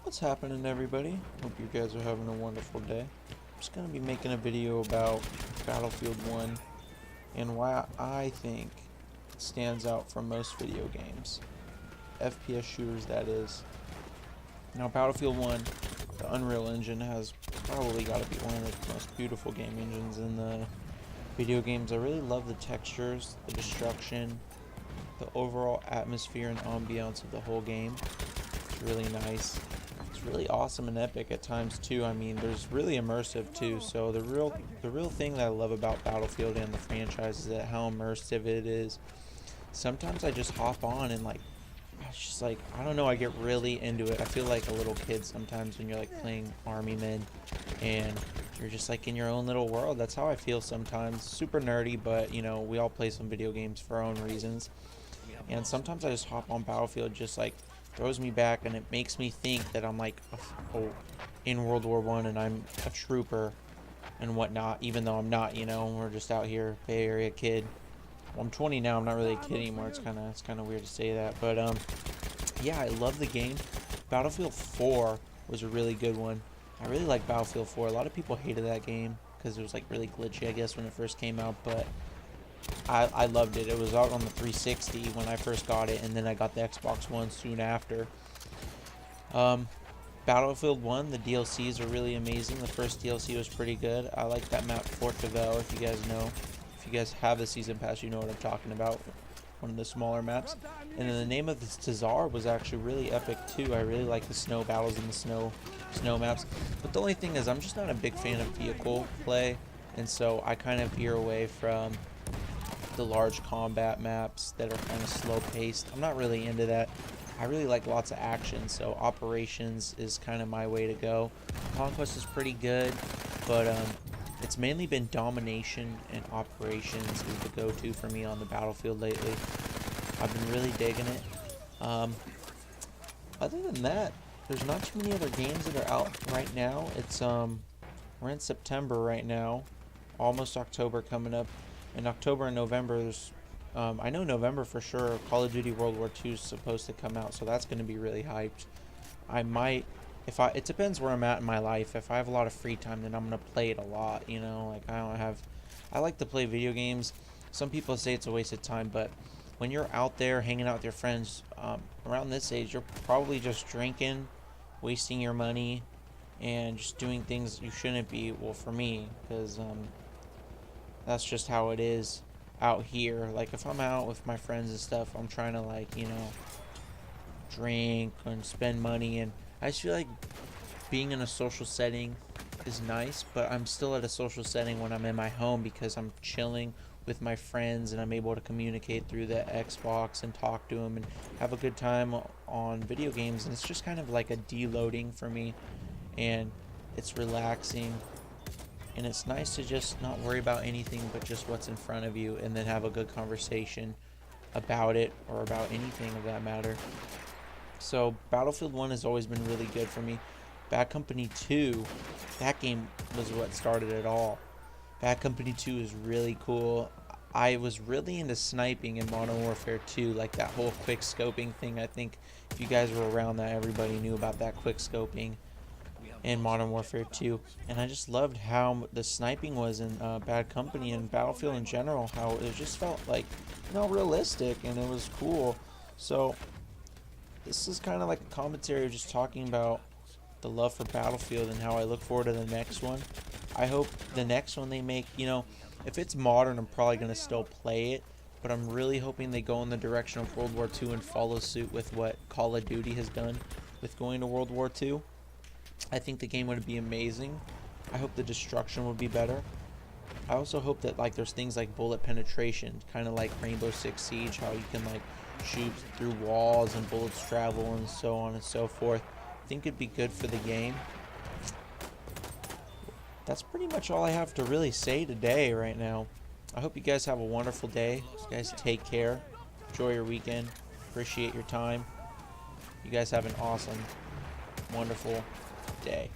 What's happening, everybody? Hope you guys are having a wonderful day. I'm just going to be making a video about Battlefield 1 and why I think it stands out from most video games. FPS shooters, that is. Now, Battlefield 1, the Unreal Engine, has probably got to be one of the most beautiful game engines in the video games. I really love the textures, the destruction, the overall atmosphere and ambiance of the whole game. It's really nice. It's really awesome and epic at times too. I mean, there's really immersive too. So the real thing that I love about Battlefield and the franchise is that how immersive it is. Sometimes I just hop on and it's just like, I don't know, I get really into it. I feel like a little kid sometimes when you're like playing Army Men and you're just like in your own little world. That's how I feel sometimes. Super nerdy, but you know, we all play some video games for our own reasons. And sometimes I just hop on Battlefield, just like throws me back, and it makes me think that I'm like in World War I and I'm a trooper and whatnot, even though I'm not. You know, we're just out here, Bay Area kid. Well, I'm 20 now. I'm not really a kid anymore. It's kind of weird to say that, but yeah, I love the game. Battlefield 4 was a really good one. I really like Battlefield 4. A lot of people hated that game because it was like really glitchy, I guess, when it first came out, but I loved it. It was out on the 360 when I first got it, and then I got the Xbox One soon after. Battlefield 1, the DLCs are really amazing. The first DLC was pretty good. I like that map, Fort Cavel, if you guys know. If you guys have the Season Pass, you know what I'm talking about. One of the smaller maps. And then the name of the Tazar was actually really epic too. I really like the snow battles and the snow maps. But the only thing is, I'm just not a big fan of vehicle play, and so I kind of veer away from the large combat maps that are kind of slow paced. I'm not really into that. I really like lots of action, so operations is kind of my way to go. Conquest is pretty good, but it's mainly been domination, and operations is the go-to for me on the battlefield lately. I've been really digging it. Other than that, there's not too many other games that are out right now. It's we're in September right now, almost October coming up. In October and November, there's I know November for sure, Call of Duty World War II is supposed to come out, so that's going to be really hyped. I might, it depends where I'm at in my life. If I have a lot of free time, then I'm going to play it a lot, you know, like I like to play video games. Some people say it's a waste of time, but when you're out there hanging out with your friends, around this age, you're probably just drinking, wasting your money, and just doing things you shouldn't be, well, for me, because, that's just how it is out here. Like, if I'm out with my friends and stuff, I'm trying to, like, you know, drink and spend money, and I just feel like being in a social setting is nice, but I'm still at a social setting when I'm in my home because I'm chilling with my friends and I'm able to communicate through the Xbox and talk to them and have a good time on video games, and it's just kind of like a deloading for me, and it's relaxing. And it's nice to just not worry about anything but just what's in front of you, and then have a good conversation about it, or about anything of that matter. So Battlefield 1 has always been really good for me. Bad Company 2, that game was what started it all. Bad Company 2 is really cool. I was really into sniping in Modern Warfare 2, like that whole quick scoping thing. I think if you guys were around that, everybody knew about that quick scoping in Modern Warfare 2, and I just loved how the sniping was in Bad Company and Battlefield in general, how it just felt like, you know, realistic, and it was cool. So this is kind of like a commentary of just talking about the love for Battlefield and how I look forward to the next one. I hope the next one they make, you know, if it's modern, I'm probably going to still play it, but I'm really hoping they go in the direction of World War II and follow suit with what Call of Duty has done with going to World War II. I think the game would be amazing. I hope the destruction would be better. I also hope that, like, there's things like bullet penetration, kind of like Rainbow Six Siege, how you can, like, shoot through walls and bullets travel and so on and so forth. I think it'd be good for the game. That's pretty much all I have to really say today right now. I hope you guys have a wonderful day. You guys take care. Enjoy your weekend. Appreciate your time. You guys have an awesome, wonderful day.